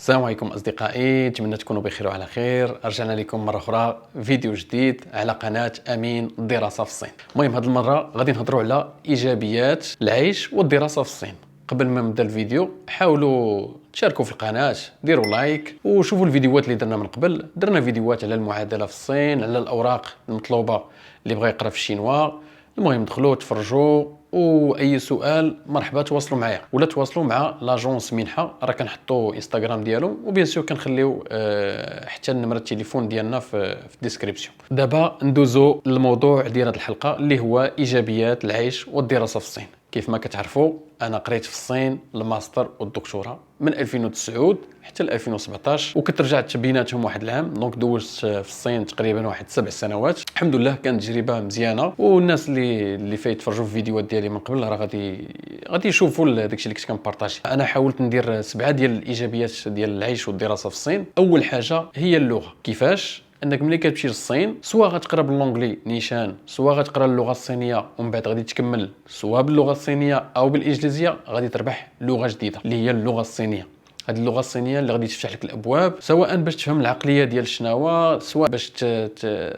السلام عليكم أصدقائي، نتمنى تكونوا بخير وعلى خير. رجعنا لكم مرة أخرى فيديو جديد على قناة أمين الدراسة في الصين. المهم هذه المرة غادي نهضروا على إيجابيات العيش والدراسة في الصين. قبل ما نبدا الفيديو حاولوا تشاركوا في القناة، ديروا لايك وشوفوا الفيديوهات اللي درنا من قبل. درنا فيديوهات على المعادلة في الصين، على الأوراق المطلوبة اللي بغى يقرأ في الشينوا. المهم دخلوا تفرجوا، واي سؤال مرحبا تواصلوا معايا ولا تواصلوا مع لاجونس منحه، راه كنحطوا انستغرام ديالهم وبيان سور كنخليو حتى النمره التليفون ديالنا في الديسكريبسيون. دابا ندوزو للموضوع ديال هذه الحلقه اللي هو ايجابيات العيش والدراسه في الصين. كيف ما كتعرفوا انا قريت في الصين الماستر والدكتوراه من 2009 حتى ل 2017، وكنت رجعت بيناتهم واحد العام. دونك دوزت في الصين تقريبا واحد 7 سنوات. الحمد لله كانت تجربه مزيانه، والناس اللي فايت يتفرجوا في الفيديوهات ديالي من قبل راه غادي يشوفوا داكشي اللي كنت كنبارطاجي. انا حاولت ندير 7 ديال الايجابيات ديال العيش والدراسه في الصين. اول حاجه هي اللغه. كيفاش؟ انك ملي كتمشي للصين سواء غتقرا باللونجلي نيشان، سواء غتقرا اللغه الصينيه ومن بعد غادي تكمل سواء باللغه الصينيه او بالانجليزيه، غادي تربح لغه جديده اللي هي اللغه الصينيه. هذه اللغه الصينيه اللي غادي تفتح لك الابواب، سواء باش تفهم العقليه ديال الشناوه، سواء باش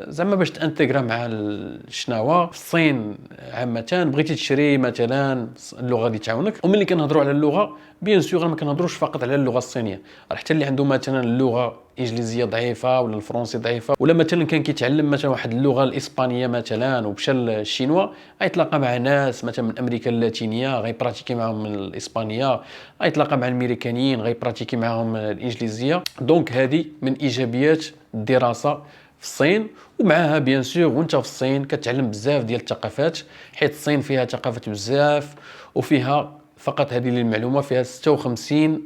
زعما باش تانتغرا مع الشناوه في الصين عامه. بغيتي تشري مثلا اللغه غادي تعاونك. وملي كنهضروا على اللغه بيان سور ما كنهضروش فقط على اللغه الصينيه، راه حتى اللي عنده مثلا اللغه الانجليزيه ضعيفه ولا الفرنسي ضعيفه، ولا مثلا كان كيتعلم مثلا واحد اللغه الاسبانيه مثلا ومشى للشينوا، غيتلاقى مع ناس مثلا من امريكا اللاتينيه غيبراتيكي معاهم الاسبانيه، غيتلاقى مع الامريكانيين غيبراتيكي معاهم الانجليزيه. دونك هذه من ايجابيات الدراسه في الصين. ومعها بيان سور وانت في الصين كتعلم بزاف ديال الثقافات، حيت الصين فيها ثقافات بزاف، وفيها فقط هذه للمعلومه فيها 56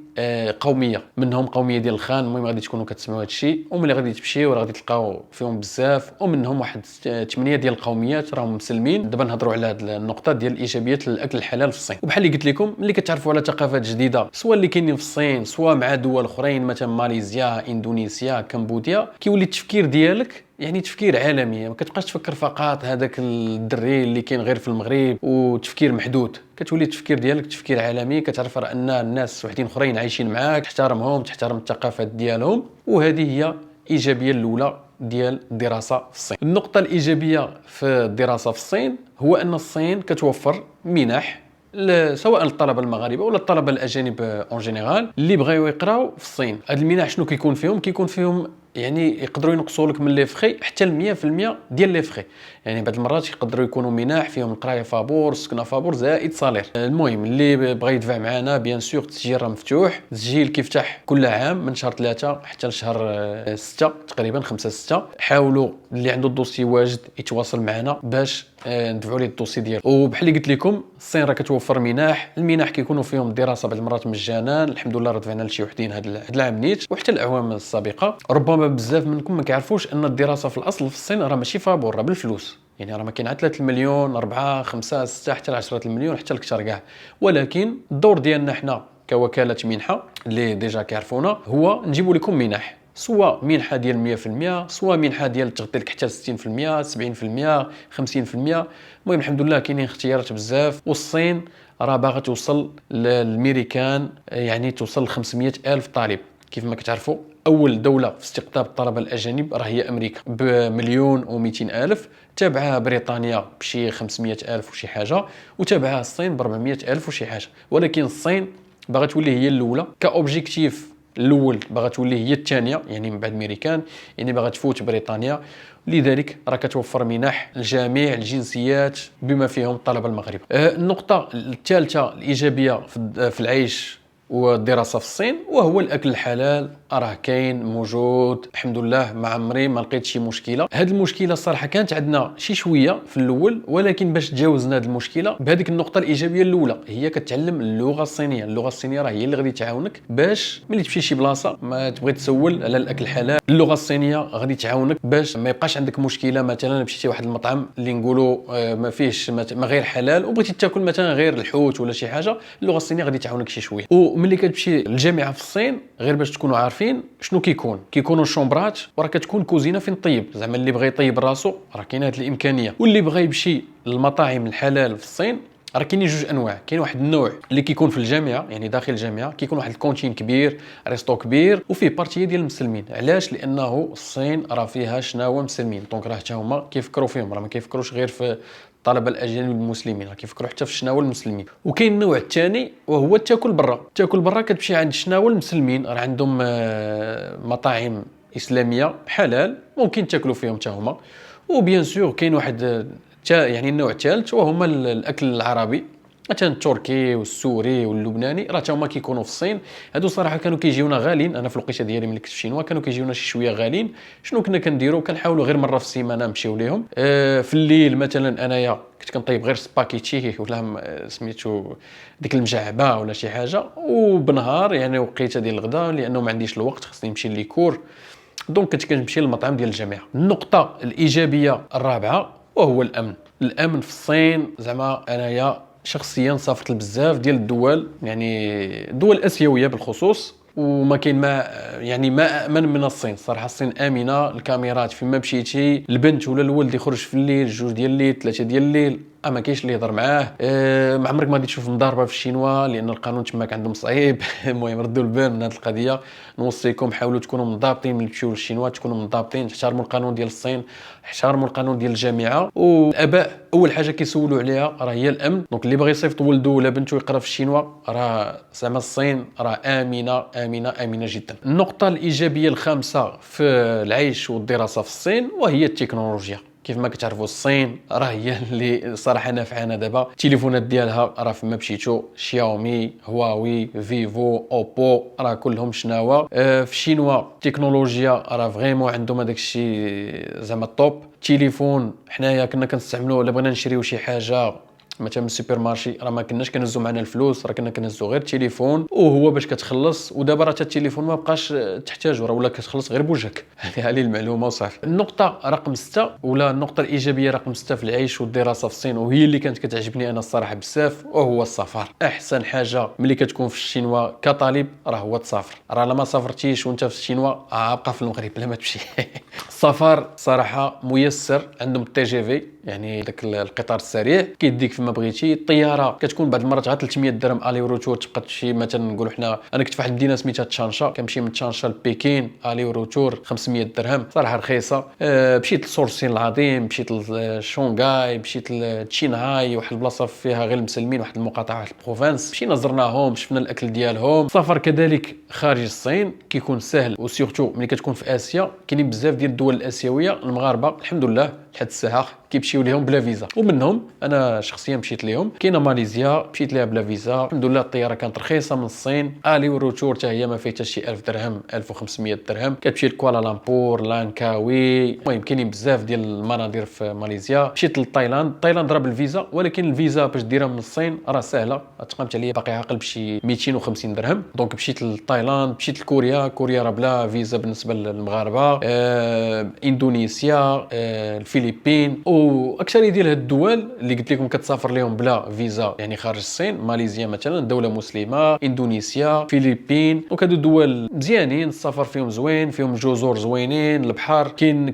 قوميه، منهم قوميه ديال الخان. المهم غادي تكونوا كتسمعوا هذا الشيء، وملي غادي تمشيو راه غادي تلقاو فيهم بزاف، ومنهم واحد 8 ديال القوميات راهم مسلمين. دابا نهضروا على هذه النقطه ديال الايجابيات الاكل الحلال في الصين. وبحال اللي قلت لكم ملي كتعرفوا على ثقافات جديده سواء اللي كاينين في الصين سواء مع دول اخرين مثلا ماليزيا، اندونيسيا، كمبوديا، كيولي التفكير ديالك يعني تفكير عالمي. ما كتبقاش تفكر فقط هذاك الدري اللي كاين غير في المغرب وتفكير محدود، كتولي التفكير ديالك تفكير عالمي. كتعرف ان الناس وحدين اخرين عايشين معاك، تحترمهم، تحترم الثقافات ديالهم. وهذه هي الايجابيه الاولى ديال الدراسه في الصين. النقطه الايجابيه في الدراسه في الصين هو ان الصين كتوفر منح سواء الطلبه المغاربه ولا الطلبه الاجانب اون جينيرال اللي بغاو يقراو في الصين. هاد المنح شنو كيكون فيهم؟ كيكون فيهم يعني يقدروا ينقصوا لك من لي فخي حتى ل 100% ديال لي فخي. يعني بعض المرات يقدروا يكونوا منح فيهم القرايه فابور، السكنه فابور، زائد صالير. المهم اللي بغى يدفع معنا بيان سور التسجيل راه مفتوح. التسجيل كيفتح كل عام من شهر 3 حتى لشهر 6 تقريبا 5-6. حاولوا اللي عنده الدوسي واجد يتواصل معنا باش ندفعوا ليه الدوسي ديالو. وبحال اللي قلت لكم الصين راه كتوفر منح. المنح كيكونوا فيهم الدراسه بعض المرات مجانا. الحمد لله راه دفعنا لشي وحدين هذا العام نيت وحتى الاعوام السابقه. ربما بزاف منكم ما كيعرفوش ان الدراسه في الاصل في الصين راه ماشي فابور، راه بالفلوس. يعني راه ما كاين 3 مليون 4 5 6 حتى ل 10 المليون حتى لكثر كاع. ولكن الدور ديالنا حنا كوكاله منحه اللي ديجا كيعرفونا هو نجيبوا لكم منح، سواء منحه ديال 100%، سواء منحه ديال تغطي لك حتى 60%، 70%، 50%. المهم الحمد لله كاينين اختيارات بزاف. والصين راه باغا توصل للميريكان، يعني توصل ل 500 ألف طالب. كيف ما كتعرفوا اول دوله في استقطاب الطلبه الاجانب راه هي امريكا بمليون و200 الف، تابعها بريطانيا بشي 500 الف وشي حاجه، وتابعها الصين ب 400 الف وشي حاجه. ولكن الصين باغا تولي هي الاولى كاوبجيكتيف. الاول باغا تولي هي الثانيه يعني من بعد امريكان، يعني باغا تفوت بريطانيا. لذلك راه كتوفر منح لجميع الجنسيات بما فيهم الطلبه المغاربه. النقطه الثالثه الايجابيه في العيش والدراسه في الصين وهو الاكل الحلال. راه كاين موجود الحمد لله، ما عمري ما لقيت شي مشكله. هذه المشكله الصراحه كانت عندنا شي شويه في الاول، ولكن باش تجاوزنا هذه المشكله بهذيك النقطه الايجابيه الاولى هي كتعلم اللغه الصينيه. اللغه الصينيه راه هي اللي غادي تعاونك باش ملي تمشي شي بلاصه ما تبغي تسول على الاكل الحلال، اللغه الصينيه غادي تعاونك باش ما يبقاش عندك مشكله. مثلا مشيتي واحد المطعم اللي نقولوا ما فيهش ما غير حلال وبغيتي تاكل مثلا غير الحوت ولا شي حاجه، اللغه الصينيه غادي تعاونك شي شويه. وملي كتمشي للجامعه في الصين غير باش تكونوا عارفين شنو كيكونوا الشومبرات، وراه كتكون كوزينه فين طيب. زعما اللي بغى يطيب راسو راه كاينه هذه الامكانيه. واللي بغى يمشي للمطاعم الحلال في الصين راه كاينين جوج انواع. كاين واحد النوع اللي كيكون في الجامعه، يعني داخل الجامعه كيكون واحد الكونتين كبير، ريستو كبير وفيه بارتيه ديال المسلمين. علاش؟ لانه الصين راه فيها شناوه مسلمين، دونك راه حتى هما كيفكروا فيهم، راه ما كيفكروش غير في الطلبه الاجانب المسلمين، راه كيفكروا حتى في الشناوه المسلمين. وكاين النوع الثاني وهو التاكل برا. التاكل برا كتمشي عند الشناوه المسلمين، راه عندهم مطاعم اسلاميه حلال ممكن تاكلوا فيهم حتى هما. وبيان سور كاين واحد يعني النوع الثالث وهما الاكل العربي، مثلا التركي والسوري واللبناني، راه هما كيكونوا في الصين. هادو صراحه كانوا كيجيونا غاليين. انا في الوقيته ديالي ملي كنت في الشينوا كانوا كيجيونا شي شويه غاليين. شنو كنا كنديروا؟ كنحاولوا غير مره في السيمانه نمشيو ليهم. في الليل مثلا انايا كنت كنطيب غير سباكيتشي ولا سميتو ديك المجعبه ولا شي حاجه، وبنهار يعني وقيته ديال الغداء لانه ما عنديش الوقت خصني نمشي ليكور، دونك كنت كنمشي للمطعم ديال الجامعه. النقطه الايجابيه الرابعه وهو الامن. الامن في الصين زعما انايا شخصيا سافرت لبزاف ديال الدول، يعني دول اسيويه بالخصوص، وما كاين ما يعني ما امن من الصين. صراحه الصين امنه. الكاميرات فيما مشيتي، البنت ولا الولد يخرج في الليل 2 ديال الليل 3 ديال الليل ما كاينش اللي يهضر معاه. ما عمرك ما غادي تشوف مضاربه في الشينوا لان القانون تماك عندهم صعيب. المهم ردوا البال من هذه القضيه. نوصيكم حاولوا تكونوا منضبطين ملي تمشيو للشينوا، تكونوا منضبطين، تحترموا القانون ديال الصين، احترموا القانون ديال الجامعه. والاباء اول حاجه كيسولوا عليها راه هي الامن. دونك اللي باغي يصيفط ولده ولا بنته يقرا في الشينوا راه زعما الصين راه امنه جدا. النقطه الايجابيه الخامسه في العيش والدراسه في الصين وهي التكنولوجيا. كيف ما كتعرفوا الصين راه هي اللي صراحه نافعانا دابا. التليفونات ديالها راه فما مشيتو شاومي، هواوي، فيفو، اوبو، راه كلهم شناوه. في الشينوا التكنولوجيا راه فريمون عندهم هذاك الشيء زعما الطوب. التليفون حنايا كنا كنستعملوه الا بغينا نشريو شي حاجه مثلا من السوبر مارشي، راه ما كناش كنهزو معنا الفلوس، راه كنا كنهزو غير التليفون وهو باش كتخلص. ودابا راه التليفون ما بقاش تحتاجو، راه ولا كتخلص غير بوجهك. هذه لي المعلومه وصافي. النقطه رقم 6 ولا النقطه الايجابيه رقم 6 في العيش والدراسه في الصين، وهي اللي كانت كتعجبني انا الصراحه بزاف، وهو السفر. احسن حاجه ملي كتكون في الشينوا كطالب راه هو تسافر. راه لما سافرتيش وانت في الشينوا بقى في المغرب بلا ما تمشي. السفر صراحه ميسر. عندهم التي جي في يعني داك القطار السريع كيديك فيما بغيتي. الطياره كتكون بعض المرات غير 300 درهم الي وروتور، تبقى تمشي مثلا نقولوا حنا انا كنت في واحد المدينه سميتها تشانشا، كنمشي من تشانشا لبكين الي وروتور 500 درهم، صراحه رخيصه. مشيت للصورسين العظيم، مشيت لشونغاي، مشيت لشينغهاي، واحد البلاصه فيها غير المسلمين، واحد المقاطعه، واحد البروفانس، مشينا زرناهم، شفنا الاكل ديالهم. السفر كذلك خارج الصين كيكون سهل، وسورتو ملي كتكون في اسيا كاينين بزاف ديال الدول الاسيويه المغاربه الحمد لله لحد الساعه كيمشيو ليهم بلا فيزا، ومنهم انا شخصيا مشيت ليهم. كاينه ماليزيا مشيت ليها بلا فيزا الحمد لله. الطياره كانت رخيصه من الصين، الي والروتور حتى هي ما فيها حتى شي 1000 درهم 1500 درهم. كتمشي لكوالالامبور، لانكاوي، المهم كاينين بزاف ديال المناظر في ماليزيا. مشيت لتايلاند. تايلاند راه بالفيزا، ولكن الفيزا باش ديرها من الصين راه سهله، تقامت عليا باقي عاقل بشي 250 درهم. دونك مشيت لتايلاند. مشيت لكوريا. كوريا راه بلا فيزا بالنسبه للمغاربه. اندونيسيا، الفلبين، واكثر ديال هاد الدول اللي قلت لكم كتسافر لهم بلا فيزا يعني خارج الصين. ماليزيا مثلا دوله مسلمه، اندونيسيا، فلبين، دونك هادو دول مزيانين السفر فيهم زوين، فيهم جزر زوينين، البحر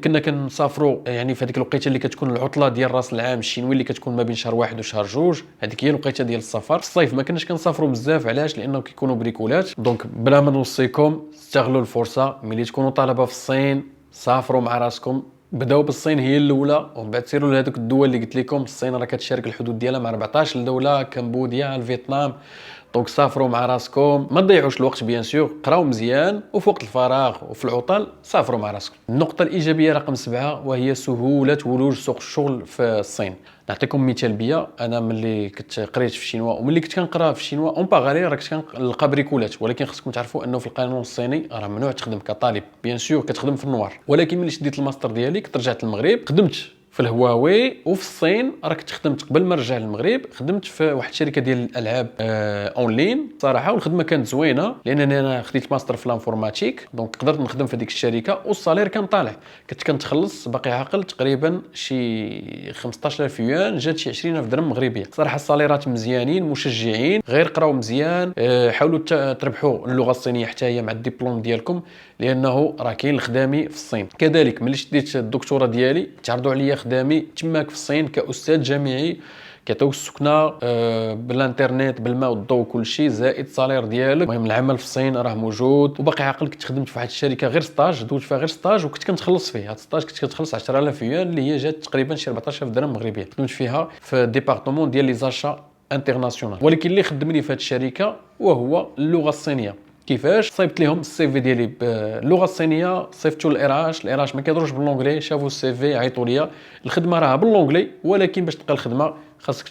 كنا كنسافروا يعني في هذيك الوقيته اللي كتكون العطله ديال راس العام الشينوي اللي كتكون ما بين شهر 1 وشهر 2. هذيك هي الوقيته ديال السفر. في الصيف ما كناش كنسافروا بزاف، علاش؟ لانه كيكونوا بريكولات. دونك بلا ما نوصيكم استغلوا الفرصه ملي تكونوا طلبه في الصين، سافروا مع راسكم. بداو بالصين هي الاولى، ومن بعد سيروا لهذوك الدول اللي قلت لكم. الصين راه كتشارك الحدود ديالها مع 14 دوله، كمبوديا، الفيتنام. دونك سافروا مع راسكم، ما تضيعوش الوقت بيان سور، قراو مزيان، وفي وقت الفراغ وفي العطل سافروا مع راسكم. النقطه الايجابيه رقم 7 وهي سهوله ولوج سوق الشغل في الصين. نعطيكم مثال بيا. انا ملي كنت قريت في الشينوا وملي كنت كنقرا في الشينوا اون باغالي راه كنت كنلقى بريكولات، ولكن خصكم تعرفوا انه في القانون الصيني راه ممنوع تخدم كطالب. بيان سور كتخدم في النوار، ولكن ملي شديت الماستر ديالي كنت رجعت للمغرب، خدمت في الهواوي. وفي الصين راه كنت خدمت قبل ما نرجع للمغرب، خدمت في واحد الشركه ديال الالعاب اونلاين صراحه، والخدمه كانت زوينه لانني انا خديت ماستر في الانفورماتيك، دونك قدرت نخدم في ديك الشركه والصالير كان طالع. كنت كنتخلص باقي عاقل تقريبا شي 15000 يوان، جات شي 20000 درهم مغربيه. صراحه الصاليرات مزيانين مشجعين. غير قراو مزيان، حاولوا تربحوا اللغه الصينيه حتى هي مع الدبلوم ديالكم، لانه راه كاين الخدامي في الصين. كذلك ملي شديت الدكتوراه ديالي تعرضوا عليا خدامي تماك في الصين كاستاذ جامعي كيعطيوك السكنه بالانترنت بالماء والضوء كل شيء، زائد الصالير ديالك. المهم العمل في الصين راه موجود. وباقي عاقل كنت خدمت في واحد الشركه غير ستاج، دوزت فيها غير ستاج وكنت كنتخلص فيه. هاد ستاج كنت كنتخلص 10000 يوان اللي هي جات تقريبا شي 14000 درهم مغربيه. خدمت فيها في ديبارتمون ديال لي زاشا انترناسيونال. ولكن اللي خدمني في هاد الشركه وهو اللغه الصينيه. كيفاش صيبت لهم السي في ديالي باللغه الصينيه، صيفطوا الار اتش ما كيهضروش باللونجلي، شافوا السي في عيطوا ليا. الخدمه راها باللونجلي ولكن باش تلقى الخدمه خاصك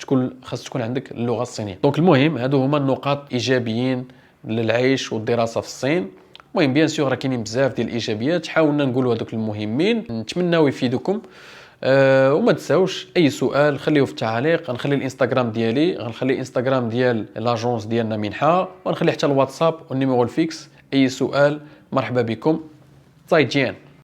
تكون عندك اللغه الصينيه. دونك المهم هادو هما النقاط ايجابيين للعيش والدراسه في الصين. المهم بيان سور راه كاينين بزاف ديال الايجابيات، حاولنا نقولوا هذوك المهمين، نتمناو يفيدوكم. وما تنساوش اي سؤال خليه في التعاليق. غنخلي الانستغرام ديالي، غنخلي الانستغرام ديال لاجونس ديالنا منحه، ونخلي حتى الواتساب والنيميرو الفيكس. اي سؤال مرحبا بكم. زايجين.